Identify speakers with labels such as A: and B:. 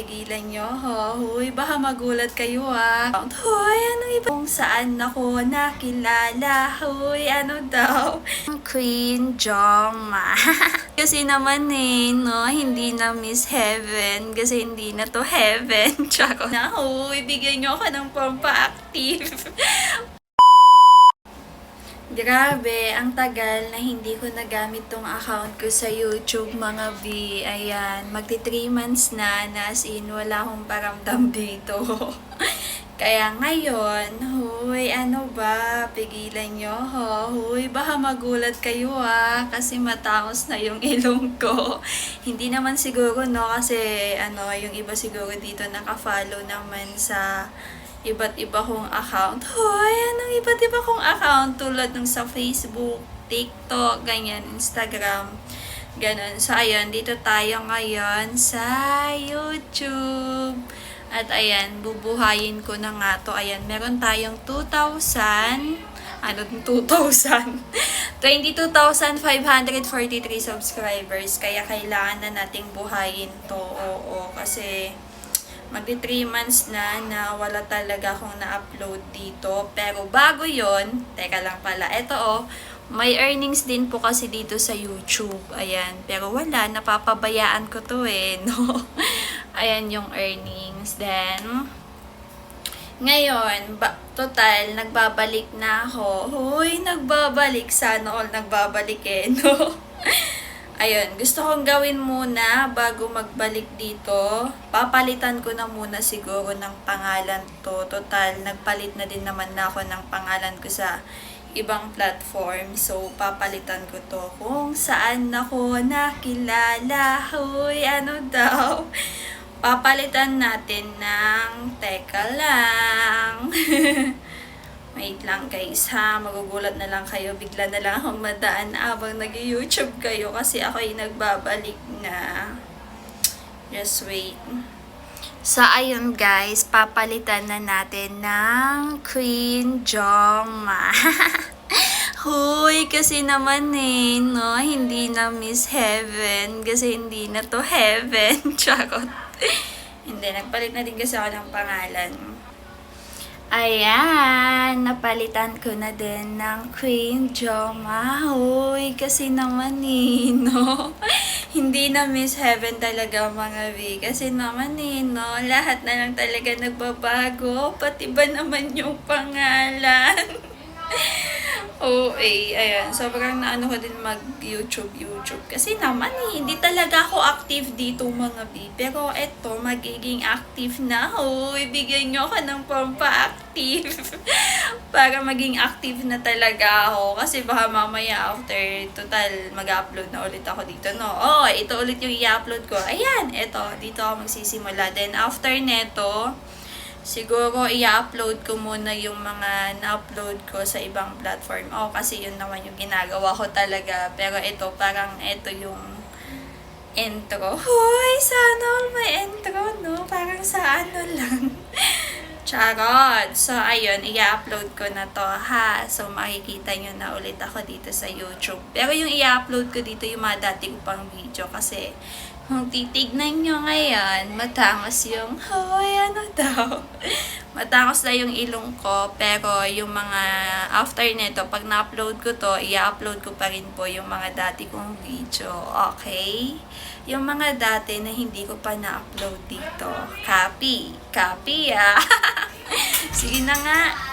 A: Pigilan nyo, ho. Huy, baka magulat kayo, Huy, ano iba? Kung saan ako nakilala. Huy, ano daw? Queen Jongma. Kasi naman no, hindi na Miss Heaven. Kasi hindi na to Heaven. Tsaka na, huy, bigyan nyo ako ng pampa-active. Grabe, ang tagal na hindi ko nagamit tong account ko sa YouTube, mga B. Ayan, magti 3 months na as in wala akong paramdam dito. Kaya ngayon, huy, ano ba, pigilan nyo, ho. Huy, baka magulat kayo, kasi matangos na yung ilong ko. Hindi naman siguro, no, kasi, yung iba siguro dito naka-follow naman sa iba't iba kong account. Hoy, anong iba't iba kong account tulad ng sa Facebook, TikTok, ganyan, Instagram, ganun. So, ayun, dito tayo ngayon sa YouTube. At ayan, bubuhayin ko na nga to. Ayan, meron tayong 22,543 subscribers. Kaya kailangan na nating buhayin to. Oo, kasi magdi 3 months na wala talaga akong na-upload dito. Pero bago yon, teka lang pala, eto may earnings din po kasi dito sa YouTube. Ayan, pero wala, napapabayaan ko to no. Ayan yung earnings. Then, ngayon, total, nagbabalik na ako. Hoy, nagbabalik. Sana all nagbabalik no. Ayun, gusto kong gawin muna bago magbalik dito. Papalitan ko na muna siguro ng pangalan to. Total, nagpalit na din naman na ako ng pangalan ko sa ibang platform. So, papalitan ko to kung saan ako nakilala. Hoy, ano daw? Papalitan natin ng teka lang. Wait lang guys magugulat na lang kayo, bigla na lang akong madaan abang nag-YouTube kayo kasi ako ay nagbabalik na. Just wait. So ayun guys, papalitan na natin ng Queen Jongma. Huy, kasi naman no, hindi na Miss Heaven kasi hindi na to Heaven. Charot. Hindi, nagpalit na din kasi ako ng pangalan. Ayan, napalitan ko na din ng Queen Jongma. Hoy, kasi naman no. Hindi na Miss Heaven talaga mga B. Kasi naman no, lahat na lang talaga nagbabago. Pati ba naman yung pangalan? Ayan. Sobrang naano ko din mag-YouTube. Kasi naman hindi talaga ako active dito mga B. Pero eto, magiging active na. Hoy, bigyan nyo ako ng pampa-active. Para maging active na talaga ako. Kasi baka mamaya after total, mag-upload na ulit ako dito, no? Ito ulit yung i-upload ko. Ayan, eto. Dito ako magsisimula. Then after neto, siguro i-upload ko muna yung mga na-upload ko sa ibang platform. Kasi yun naman yung ginagawa ko talaga. Pero ito, parang ito yung intro. Hoy, sana all may intro, no? Parang sa lang. Charot! So, ayun, i-upload ko na to, So, makikita nyo na ulit ako dito sa YouTube. Pero yung i-upload ko dito yung mga dati ko pang video kasi kung titignan nyo ngayon, matangos yung, hoy, ano daw? Matangos na yung ilong ko, pero yung mga after nito, pag na-upload ko to, i-upload ko pa rin po yung mga dati kong video, okay? Yung mga dati na hindi ko pa na-upload dito. Copy, Sige na nga.